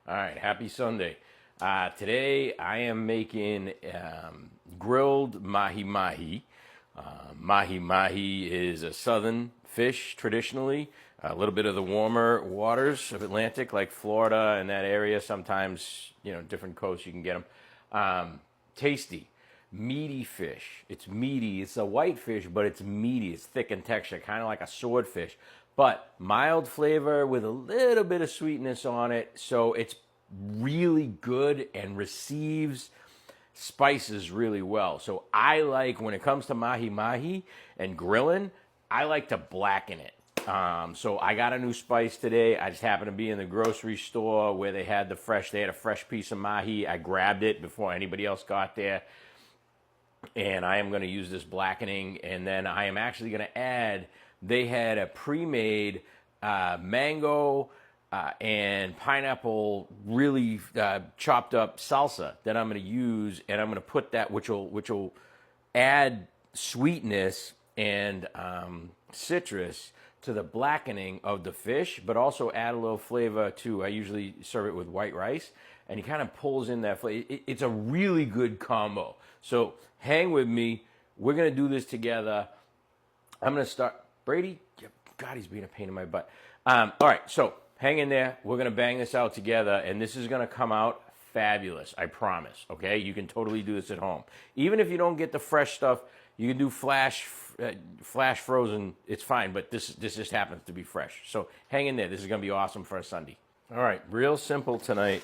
All right, happy Sunday. Today I am making grilled mahi-mahi. Mahi-mahi is a southern fish traditionally, a little bit of the warmer waters of Atlantic like Florida and that area. Sometimes, different coasts you can get them. Tasty, meaty fish. It's meaty. It's a white fish, but it's meaty. It's thick in texture, kind of like a swordfish. But mild flavor with a little bit of sweetness on it. So it's really good and receives spices really well. So I like, when it comes to mahi-mahi and grilling, I like to blacken it. So I got a new spice today. I just happened to be in the grocery store where they had a fresh piece of mahi. I grabbed it before anybody else got there. And I am going to use this blackening. And then I am actually going to add, they had a pre-made mango and pineapple really chopped up salsa that I'm going to use. And I'm going to put that, which will add sweetness and citrus to the blackening of the fish, but also add a little flavor too. I usually serve it with white rice, and it kind of pulls in that flavor. It's a really good combo. So hang with me. We're going to do this together. I'm going to start. Brady, God, he's being a pain in my butt. All right, so hang in there. We're going to bang this out together, and this is going to come out fabulous. I promise, okay? You can totally do this at home. Even if you don't get the fresh stuff, you can do flash frozen. It's fine, but this just happens to be fresh. So hang in there. This is going to be awesome for a Sunday. All right, real simple tonight.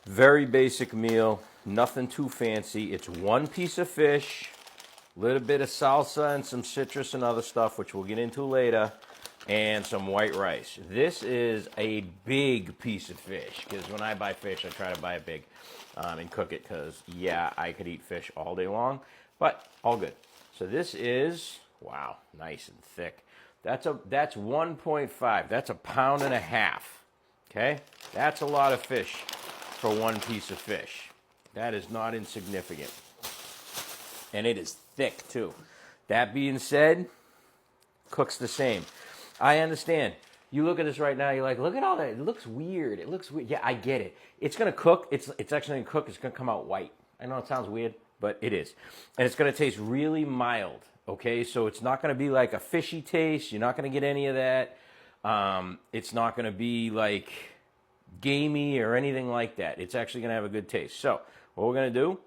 Very basic meal. Nothing too fancy. It's one piece of fish, a little bit of salsa and some citrus and other stuff, which we'll get into later, and some white rice. This is a big piece of fish, because when I buy fish, I try to buy it big and cook it, because, yeah, I could eat fish all day long, but all good. So this is, wow, nice and thick. That's 1.5. That's a pound and a half, okay? That's a lot of fish for one piece of fish. That is not insignificant. And it is thick, too. That being said, cooks the same. I understand. You look at this right now, you're like, look at all that. It looks weird. It looks weird. Yeah, I get it. It's going to cook. It's actually going to cook. It's going to come out white. I know it sounds weird, but it is. And it's going to taste really mild, okay? So it's not going to be like a fishy taste. You're not going to get any of that. It's not going to be like gamey or anything like that. It's actually going to have a good taste. So what we're going to do,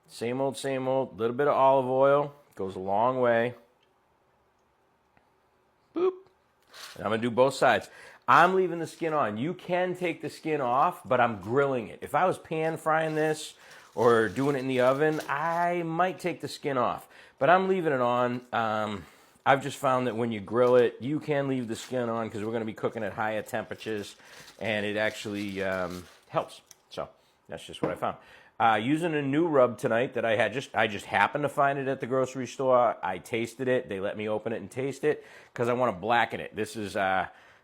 same old, little bit of olive oil. Goes a long way. Boop. And I'm going to do both sides. I'm leaving the skin on. You can take the skin off, but I'm grilling it. If I was pan frying this or doing it in the oven, I might take the skin off. But I'm leaving it on. I've just found that when you grill it, you can leave the skin on because we're going to be cooking at higher temperatures, and it actually helps. So that's just what I found. Using a new rub tonight that I just happened to find it at the grocery store. I tasted it. They let me open it and taste it because I want to blacken it. This is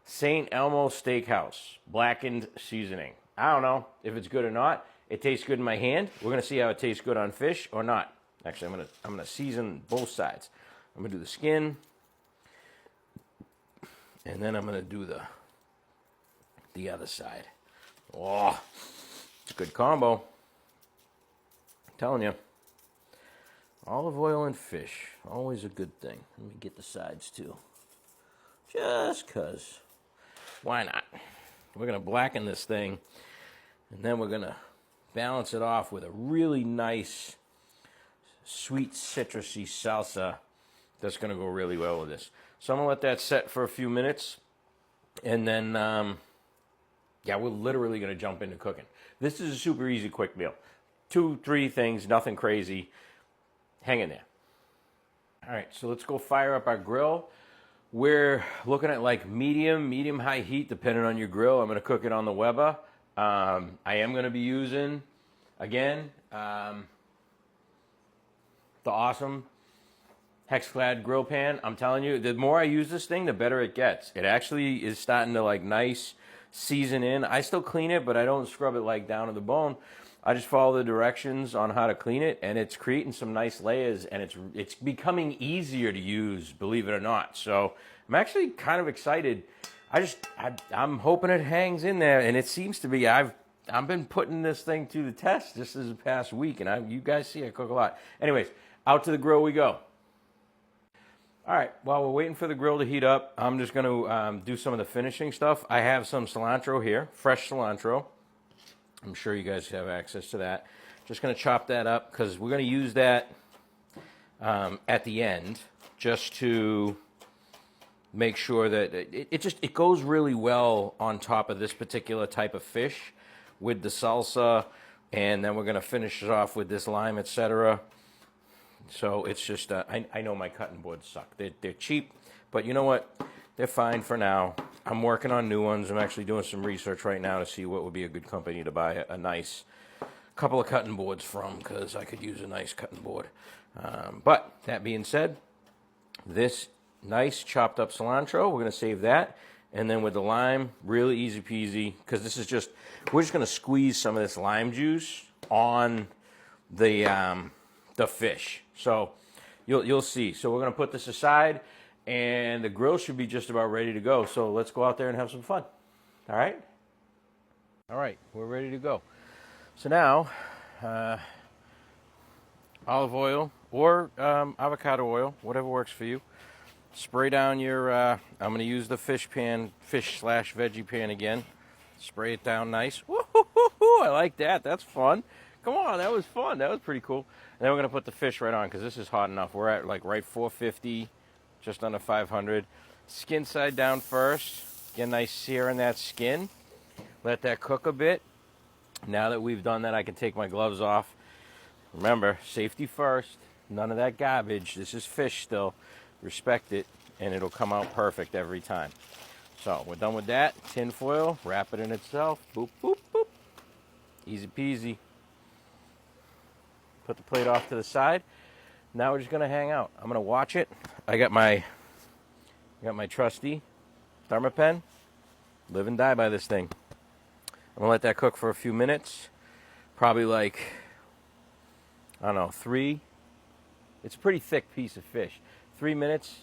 St. Elmo Steakhouse blackened seasoning. I don't know if it's good or not. It tastes good in my hand. We're gonna see how it tastes good on fish or not. Actually, I'm gonna season both sides. I'm gonna do the skin, and then I'm gonna do the other side. Oh, it's a good combo. I'm telling you. Olive oil and fish, always a good thing. Let me get the sides too. Just cause, why not? We're gonna blacken this thing, and then we're gonna balance it off with a really nice, sweet, citrusy salsa that's going to go really well with this. So I'm going to let that set for a few minutes, and then, yeah, we're literally going to jump into cooking. This is a super easy, quick meal. 2-3 things, nothing crazy. Hang in there. All right, so let's go fire up our grill. We're looking at like medium-high heat, depending on your grill. I'm going to cook it on the Weber. I am going to be using, again, the awesome HexClad grill pan. I'm telling you, the more I use this thing, the better it gets. It actually is starting to like nice season in. I still clean it, but I don't scrub it like down to the bone. I just follow the directions on how to clean it, and it's creating some nice layers, and it's becoming easier to use, believe it or not. So I'm actually kind of excited. I'm hoping it hangs in there, and it seems to be. I've been putting this thing to the test just this past week, and you guys see I cook a lot. Anyways, out to the grill we go. All right, while we're waiting for the grill to heat up, I'm just going to do some of the finishing stuff. I have some cilantro here, fresh cilantro. I'm sure you guys have access to that. Just going to chop that up because we're going to use that at the end just to make sure that it goes really well on top of this particular type of fish with the salsa, and then we're going to finish it off with this lime, etc. So it's just, I know my cutting boards suck. They're cheap, but you know what? They're fine for now. I'm working on new ones. I'm actually doing some research right now to see what would be a good company to buy a nice couple of cutting boards from, because I could use a nice cutting board. But that being said, this nice chopped up cilantro, we're going to save that. And then with the lime, really easy peasy, because this is just, we're just going to squeeze some of this lime juice on the fish. So you'll see. So we're going to put this aside, and the grill should be just about ready to go. So let's go out there and have some fun. All right? All right, we're ready to go. So now, olive oil or avocado oil, whatever works for you. Spray down your, I'm going to use the fish/veggie pan again. Spray it down nice. Woo-hoo-hoo-hoo, I like that. That's fun. Come on, that was fun. That was pretty cool. And then we're going to put the fish right on because this is hot enough. We're at like right 450, just under 500. Skin side down first. Get a nice sear in that skin. Let that cook a bit. Now that we've done that, I can take my gloves off. Remember, safety first. None of that garbage. This is fish still. Respect it, and it'll come out perfect every time. So we're done with that. Tin foil, wrap it in itself. Boop, boop, boop. Easy peasy. Put the plate off to the side. Now we're just gonna hang out. I'm gonna watch it. I got my trusty Thermapen. Live and die by this thing. I'm gonna let that cook for a few minutes. Probably like, I don't know, 3. It's a pretty thick piece of fish. 3 minutes,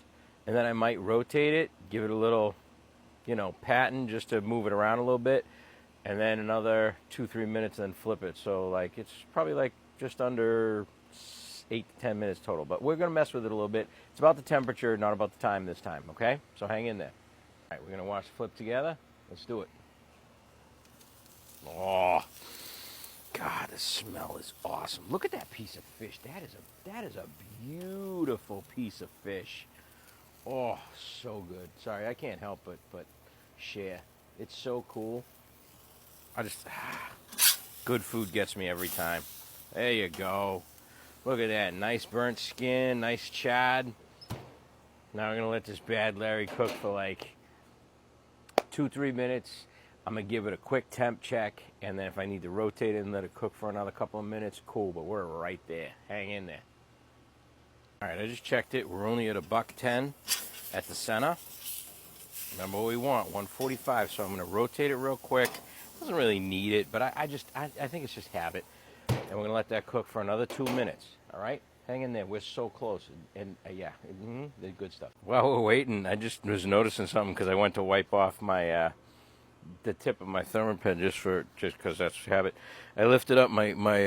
and then I might rotate it, give it a little, pattern just to move it around a little bit, and then another 2-3 minutes, and then flip it. So like it's probably like just under 8 to 10 minutes total. But we're gonna mess with it a little bit. It's about the temperature, not about the time this time. Okay, so hang in there. All right, we're gonna watch the flip together. Let's do it. Oh, God, the smell is awesome. Look at that piece of fish. That is a beautiful piece of fish. Oh, so good. Sorry, I can't help but share. It's so cool. Good food gets me every time. There you go. Look at that. Nice burnt skin, nice chad. Now we're going to let this bad Larry cook for like 2-3 minutes. I'm going to give it a quick temp check, and then if I need to rotate it and let it cook for another couple of minutes, cool, but we're right there. Hang in there. All right, I just checked it. We're only at $1.10 at the center. Remember what we want, 145, so I'm going to rotate it real quick. Doesn't really need it, but I think it's just habit. And we're going to let that cook for another 2 minutes, all right? Hang in there. We're so close. And yeah, the good stuff. While we're waiting, I just was noticing something because I went to wipe off my the tip of my Thermapen just because that's habit. I lifted up my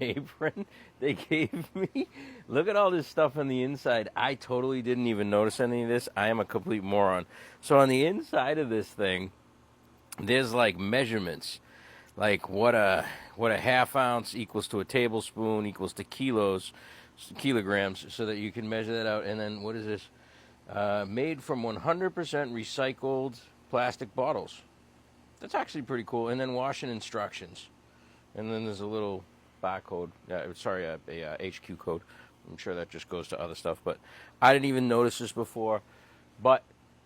apron they gave me. Look at all this stuff on the inside. I totally didn't even notice any of this. I am a complete moron. So on the inside of this thing, there's like measurements, like what a half ounce equals to a tablespoon equals to kilograms, so that you can measure that out. And then what is this? Made from 100% recycled plastic bottles. That's actually pretty cool. And then washing instructions. And then there's a little barcode. A HQ code. I'm sure that just goes to other stuff. But I didn't even notice this before. But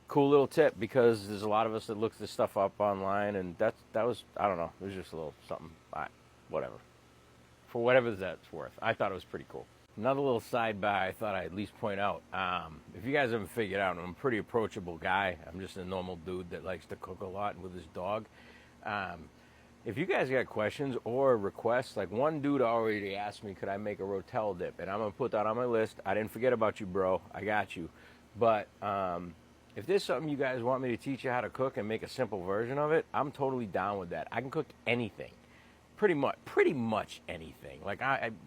cool little tip, because there's a lot of us that look this stuff up online, and that was, I don't know, it was just a little something. Whatever. For whatever that's worth. I thought it was pretty cool. Another little sidebar I thought I'd at least point out. If you guys haven't figured out, I'm a pretty approachable guy. I'm just a normal dude that likes to cook a lot with his dog. If you guys got questions or requests, like one dude already asked me, could I make a rotel dip? And I'm going to put that on my list. I didn't forget about you, bro. I got you. But If there's something you guys want me to teach you how to cook and make a simple version of it, I'm totally down with that. I can cook anything. Pretty much anything. Like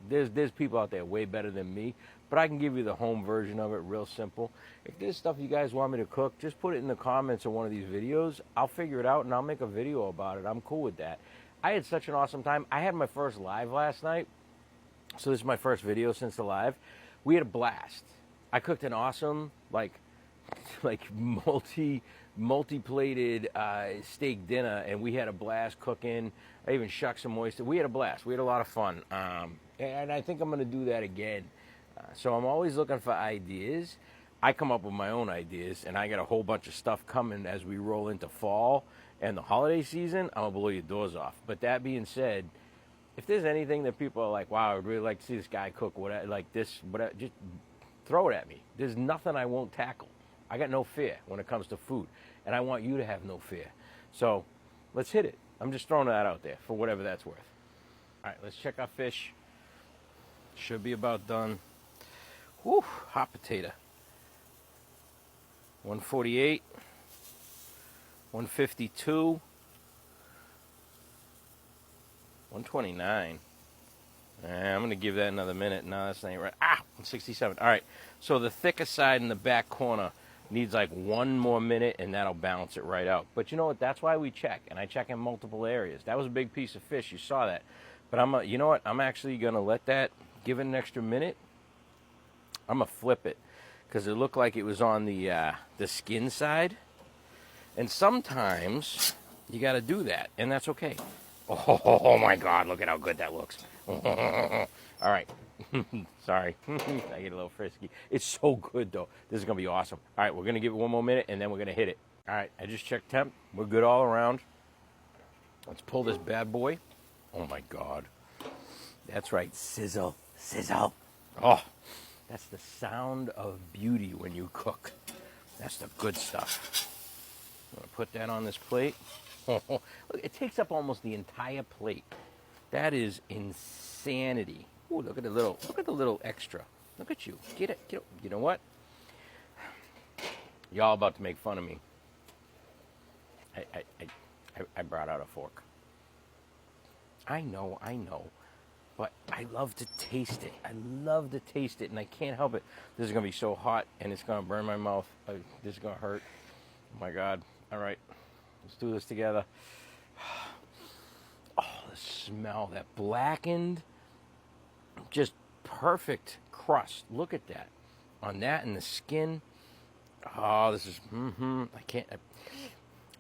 there's people out there way better than me, but I can give you the home version of it, real simple. If there's stuff you guys want me to cook, just put it in the comments of one of these videos. I'll figure it out and I'll make a video about it. I'm cool with that. I had such an awesome time. I had my first live last night, so this is my first video since the live. We had a blast. I cooked an awesome, like multi-plated steak dinner, and we had a blast cooking. I even shucked some oyster. We had a blast. We had a lot of fun, and I think I'm going to do that again. So I'm always looking for ideas. I come up with my own ideas, and I got a whole bunch of stuff coming as we roll into fall and the holiday season. I'm going to blow your doors off. But that being said, if there's anything that people are like, wow, I would really like to see this guy cook, whatever, like this, whatever, just throw it at me. There's nothing I won't tackle. I got no fear when it comes to food, and I want you to have no fear. So let's hit it. I'm just throwing that out there for whatever that's worth. All right, let's check our fish. Should be about done. Whew, hot potato. 148, 152, 129. I'm going to give that another minute. No, that's not right. 167. All right, so the thicker side in the back corner needs like one more minute, and that'll balance it right out. But you know what? That's why we check, and I check in multiple areas. That was a big piece of fish. You saw that. But you know what? I'm actually going to let that give it an extra minute. I'm going to flip it because it looked like it was on the skin side. And sometimes you got to do that, and that's okay. Oh, my God, look at how good that looks. All right. Sorry. I get a little frisky. It's so good, though. This is going to be awesome. All right, we're going to give it one more minute, and then we're going to hit it. All right, I just checked temp. We're good all around. Let's pull this bad boy. Oh, my God. That's right. Sizzle. Sizzle. Oh, that's the sound of beauty when you cook. That's the good stuff. I'm going to put that on this plate. Look, it takes up almost the entire plate. That is insanity. Ooh, look at the little extra. Look at you. Get it. You know what? Y'all about to make fun of me. I brought out a fork. I know. But I love to taste it. And I can't help it. This is going to be so hot, and it's going to burn my mouth. This is going to hurt. Oh, my God. All right. Let's do this together. Oh, the smell. That blackened, just perfect crust. Look at that. On that and the skin. Oh, this is,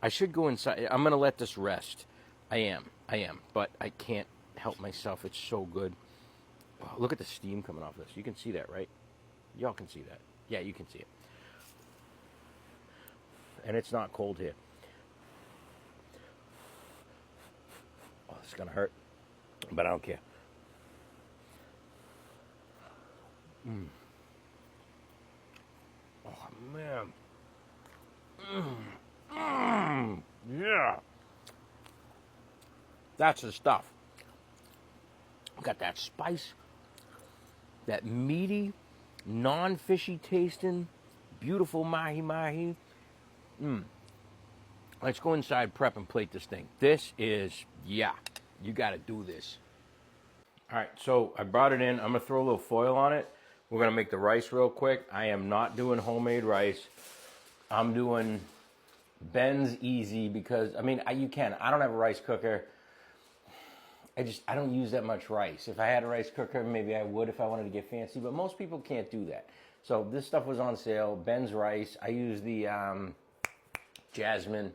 I should go inside. I'm going to let this rest. I am. But I can't help myself. It's so good. Oh, look at the steam coming off this. You can see that, right? Y'all can see that. Yeah, you can see it. And it's not cold here. Oh, this is going to hurt. But I don't care. Oh, man. Yeah. That's the stuff. Got that spice, that meaty, non-fishy tasting, beautiful mahi-mahi. Let's go inside, prep, and plate this thing. This is, yeah, you got to do this. All right, so I brought it in. I'm going to throw a little foil on it. We're going to make the rice real quick. I am not doing homemade rice. I'm doing Ben's Easy because, you can. I don't have a rice cooker. I don't use that much rice. If I had a rice cooker, maybe I would if I wanted to get fancy, but most people can't do that. So this stuff was on sale. Ben's rice. I use the jasmine.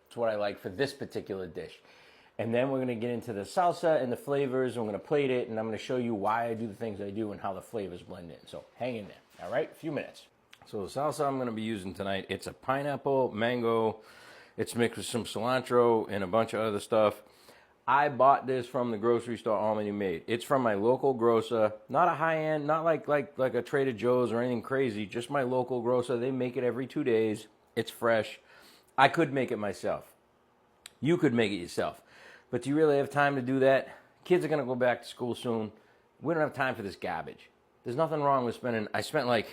It's what I like for this particular dish. And then we're going to get into the salsa and the flavors. I'm going to plate it, and I'm going to show you why I do the things I do and how the flavors blend in. So hang in there. All right, a few minutes. So the salsa I'm going to be using tonight, it's a pineapple, mango. It's mixed with some cilantro and a bunch of other stuff. I bought this from the grocery store already made. It's from my local grocer, not a high-end, not like a Trader Joe's or anything crazy, just my local grocer. They make it every 2 days. It's fresh. I could make it myself. You could make it yourself. But do you really have time to do that? Kids are going to go back to school soon. We don't have time for this garbage. There's nothing wrong with I spent like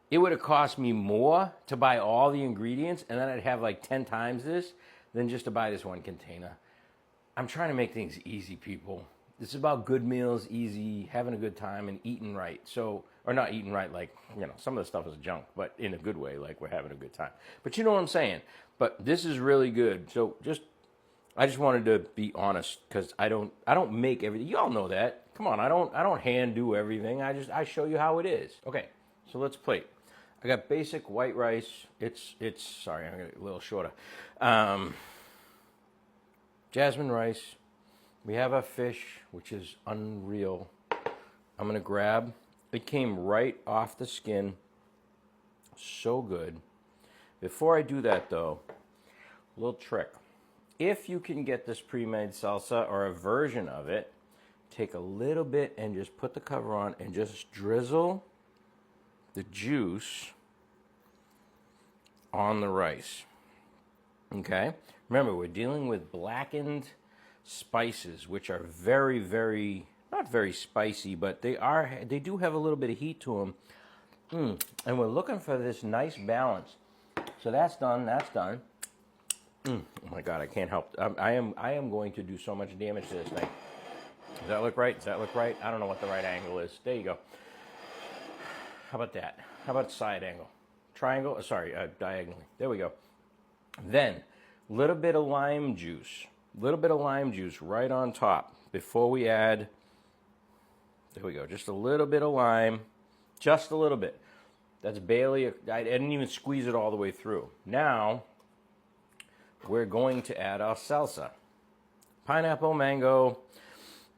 it would have cost me more to buy all the ingredients, and then I'd have like 10 times this than just to buy this one container. I'm trying to make things easy, people. This is about good meals, easy, having a good time, and eating right. So, or not eating right, like, you know, some of the stuff is junk, but in a good way, like we're having a good time. But you know what I'm saying? But this is really good. So I just wanted to be honest, because I don't make everything. You all know that. Come on, I don't hand do everything. I show you how it is. Okay, so let's plate. I got basic white rice. It's sorry, I'm gonna get a little shorter. Jasmine rice. We have our fish, which is unreal. I'm gonna grab. It came right off the skin. So good. Before I do that though, a little trick. If you can get this pre-made salsa or a version of it, take a little bit and just put the cover on and just drizzle the juice on the rice. Okay? Remember, we're dealing with blackened spices, which are very, very, not very spicy, but they do have a little bit of heat to them. And we're looking for this nice balance. So that's done, that's done. Oh my God, I can't help. I am going to do so much damage to this thing. Does that look right? Does that look right? I don't know what the right angle is. There you go. How about that? How about side angle? Triangle? Sorry, diagonally. There we go. Then, a little bit of lime juice. A little bit of lime juice right on top before we add, there we go, just a little bit of lime. Just a little bit. That's barely, I didn't even squeeze it all the way through. Now, we're going to add our salsa. Pineapple, mango.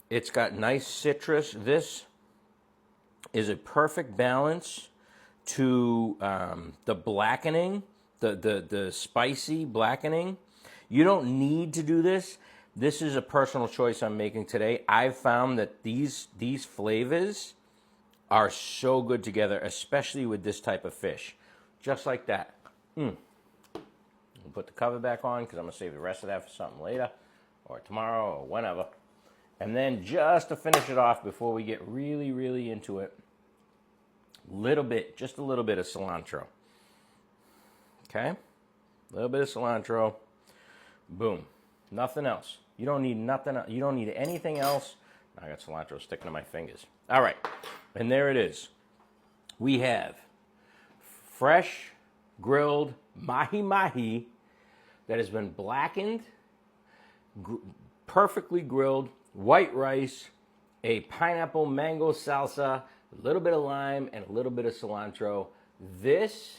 It's got nice citrus. This is a perfect balance to the blackening, the spicy blackening. You don't need to do this. This is a personal choice I'm making today. I've found that these flavors are so good together, especially with this type of fish. Just like that. We'll put the cover back on because I'm going to save the rest of that for something later or tomorrow or whenever. And then just to finish it off before we get really, really into it, just a little bit of cilantro. Okay? A little bit of cilantro. Boom. Nothing else. You don't need nothing. You don't need anything else. I got cilantro sticking to my fingers. All right. And there it is. We have fresh grilled mahi that has been blackened, perfectly grilled, white rice, a pineapple mango salsa, a little bit of lime, and a little bit of cilantro. This,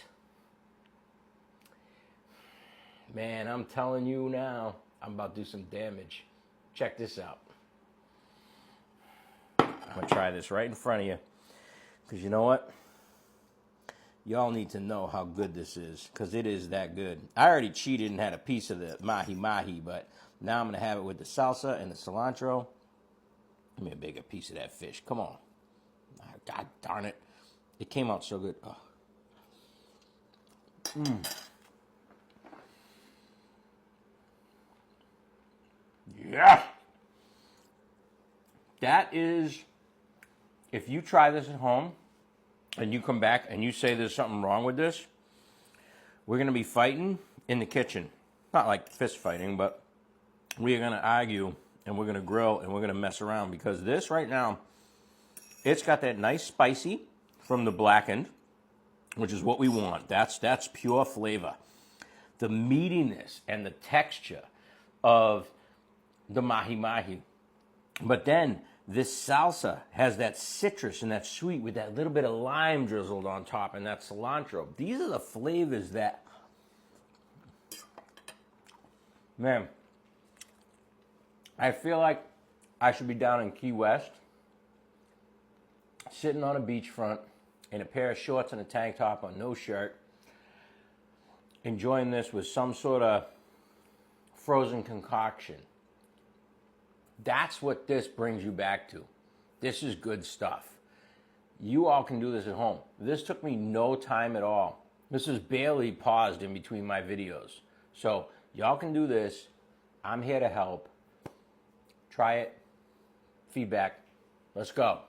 man, I'm telling you now, I'm about to do some damage. Check this out. I'm going to try this right in front of you. Because you know what? Y'all need to know how good this is. Because it is that good. I already cheated and had a piece of the mahi, but now I'm going to have it with the salsa and the cilantro. Give me a bigger piece of that fish. Come on. God darn it. It came out so good. Oh. Yeah. That is, if you try this at home and you come back and you say there's something wrong with this, we're going to be fighting in the kitchen. Not like fist fighting, but we are going to argue and we're going to grill and we're going to mess around because this right now, it's got that nice spicy from the blackened, which is what we want. That's pure flavor. The meatiness and the texture of the mahi. But then this salsa has that citrus and that sweet with that little bit of lime drizzled on top and that cilantro. These are the flavors that, man, I feel like I should be down in Key West, sitting on a beachfront in a pair of shorts and a tank top on no shirt, enjoying this with some sort of frozen concoction. That's what this brings you back to. This is good stuff. You all can do this at home. This took me no time at all. This is barely paused in between my videos. So y'all can do this. I'm here to help. Try it. Feedback. Let's go.